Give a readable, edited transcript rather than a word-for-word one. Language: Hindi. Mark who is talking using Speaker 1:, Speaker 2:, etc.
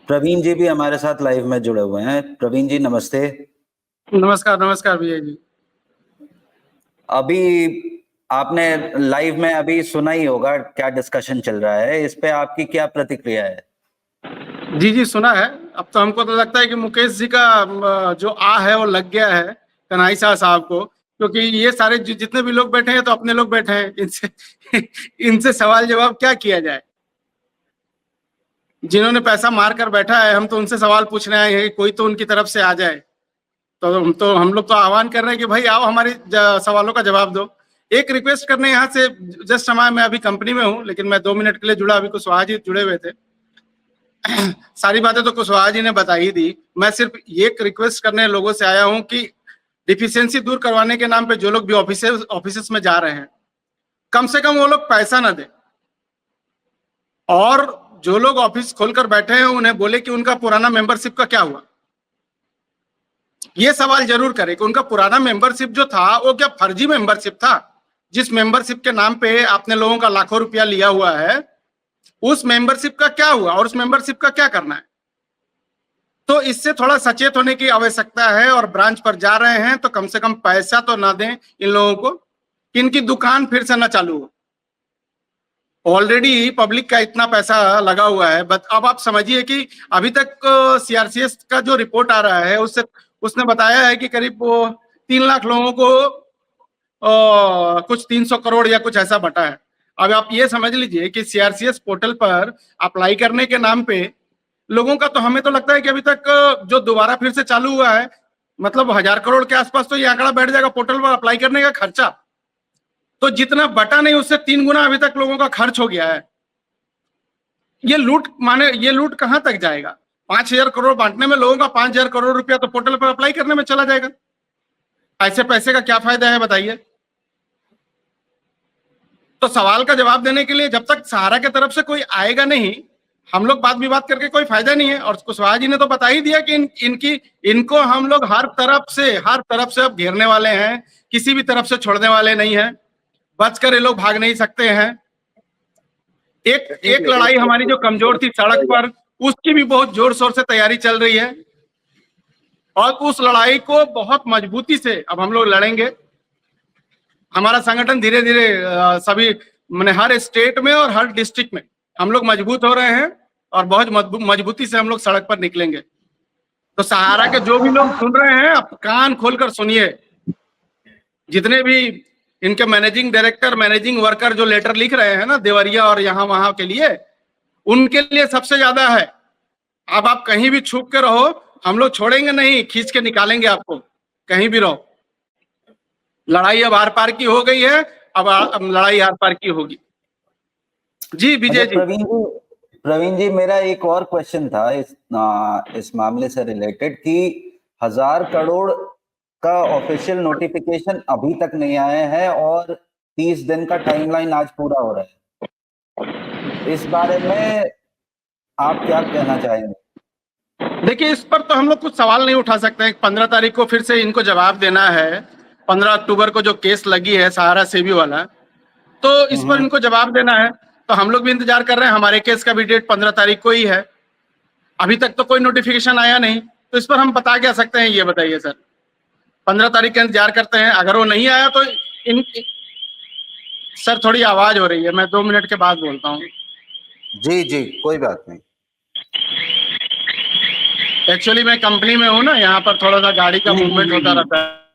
Speaker 1: प्रवीण जी भी हमारे साथ लाइव में जुड़े हुए हैं। प्रवीण जी नमस्ते।
Speaker 2: नमस्कार नमस्कार भैया जी।
Speaker 1: अभी आपने लाइव में अभी सुना ही होगा क्या डिस्कशन चल रहा है, इस पे आपकी क्या प्रतिक्रिया है?
Speaker 2: जी जी सुना है। अब तो हमको तो लगता है कि मुकेश जी का जो है वो लग गया है कन्हैया साहब को, क्योंकि ये सारे जितने भी लोग बैठे हैं तो अपने लोग बैठे हैं। इनसे इनसे सवाल जवाब क्या किया जाए? जिन्होंने पैसा मार कर बैठा है, हम तो उनसे सवाल पूछने आए हैं, कोई तो उनकी तरफ से आ जाए। तो हम लोग तो आह्वान कर रहे हैं कि भाई आओ, हमारे सवालों का जवाब दो। एक रिक्वेस्ट करने यहाँ से जस्ट मैं अभी कंपनी में हूँ, लेकिन मैं 2 मिनट के लिए जुड़ा। अभी कुशवाहा जी जुड़े हुए थे। सारी बातें तो कुशवाहा जी ने बता ही दी। मैं सिर्फ एक रिक्वेस्ट करने लोगों से आया हूं कि डिफिशियंसी दूर करवाने के नाम पे जो लोग भी ऑफिस में जा रहे हैं, कम से कम वो लोग पैसा ना दे, और जो लोग ऑफिस खोलकर बैठे हैं उन्हें बोले कि उनका पुराना मेंबरशिप का क्या हुआ। ये सवाल जरूर करें कि उनका पुराना मेंबरशिप जो था वो क्या फर्जी मेंबरशिप था? जिस मेंबरशिप के नाम पे आपने लोगों का लाखों रुपया लिया हुआ है, उस मेंबरशिप का क्या हुआ और उस मेंबरशिप का क्या करना है? तो इससे थोड़ा सचेत होने की आवश्यकता है। और ब्रांच पर जा रहे हैं तो कम से कम पैसा तो ना दें इन लोगों को कि इनकी दुकान फिर से ना चालू हो। ऑलरेडी पब्लिक का इतना पैसा लगा हुआ है। बट अब आप समझिए कि अभी तक सीआरसीएस का जो रिपोर्ट आ रहा है उससे उसने बताया है कि करीब 3 लाख लोगों को कुछ 300 करोड़ या कुछ ऐसा बटा है। अब आप ये समझ लीजिए कि सीआरसीएस पोर्टल पर अप्लाई करने के नाम पे लोगों का, तो हमें तो लगता है कि अभी तक जो दोबारा फिर से चालू हुआ है, मतलब 1000 करोड़ के आसपास तो ये आंकड़ा बैठ जाएगा पोर्टल पर अप्लाई करने का खर्चा। तो जितना बटा नहीं उससे 3 गुना अभी तक लोगों का खर्च हो गया है। ये लूट माने ये लूट कहां तक जाएगा? 5000 करोड़ बांटने में लोगों का 5000 करोड़ रुपया तो पोर्टल पर अप्लाई करने में चला जाएगा। ऐसे पैसे का क्या फायदा है बताइए? तो सवाल का जवाब देने के लिए जब तक सहारा की तरफ से कोई आएगा नहीं, हम लोग बात विवाद करके कोई फायदा नहीं है। और कुशवाहा जी ने तो बता ही दिया कि इनको हम लोग हर तरफ से अब घेरने वाले हैं, किसी भी तरफ से छोड़ने वाले नहीं है। बचकर ये लोग भाग नहीं सकते हैं। एक लड़ाई हमारी जो कमजोर थी सड़क पर, उसकी भी बहुत जोर शोर से तैयारी चल रही है, और उस लड़ाई को बहुत मजबूती से अब हम लोग लड़ेंगे। हमारा संगठन धीरे धीरे सभी मैंने हर स्टेट में और हर डिस्ट्रिक्ट में हम लोग मजबूत हो रहे हैं, और बहुत मजबूती से हम लोग सड़क पर निकलेंगे। तो सहारा के जो भी लोग सुन रहे हैं, आप कान खोलकर सुनिए। जितने भी इनके मैनेजिंग डायरेक्टर, मैनेजिंग वर्कर जो लेटर लिख रहे हैं ना देवरिया और यहाँ वहां के लिए, उनके लिए सबसे ज्यादा है। अब आप कहीं भी छुप के रहो, हम लोग छोड़ेंगे नहीं, खींच के निकालेंगे आपको, कहीं भी रहो। लड़ाई अब आर पार की हो गई है, अब लड़ाई आर पार की होगी। जी विजय जी।
Speaker 1: प्रवीण जी मेरा एक और क्वेश्चन था इस मामले से रिलेटेड कि 1000 करोड़ का ऑफिशियल नोटिफिकेशन अभी तक नहीं आया है और 30 दिन का टाइमलाइन आज पूरा हो रहा है। इस बारे में आप क्या कहना चाहेंगे?
Speaker 2: देखिए, इस पर तो हम लोग कुछ सवाल नहीं उठा सकते हैं। 15 तारीख को फिर से इनको जवाब देना है। 15 अक्टूबर को जो केस लगी है सहारा सेबी वाला, तो इस पर इनको जवाब देना है। तो हम लोग भी इंतजार कर रहे हैं। हमारे केस का भी डेट 15 तारीख को ही है। अभी तक तो कोई नोटिफिकेशन आया नहीं, तो इस पर हम बता क्या सकते हैं, ये बताइए सर। 15 तारीख का इंतजार करते हैं। अगर वो नहीं आया तो सर थोड़ी आवाज हो रही है, मैं 2 मिनट के बाद बोलता हूँ।
Speaker 1: जी जी कोई बात नहीं।
Speaker 2: एक्चुअली मैं कंपनी में हूँ ना, यहाँ पर थोड़ा सा गाड़ी का मूवमेंट होता रहता है।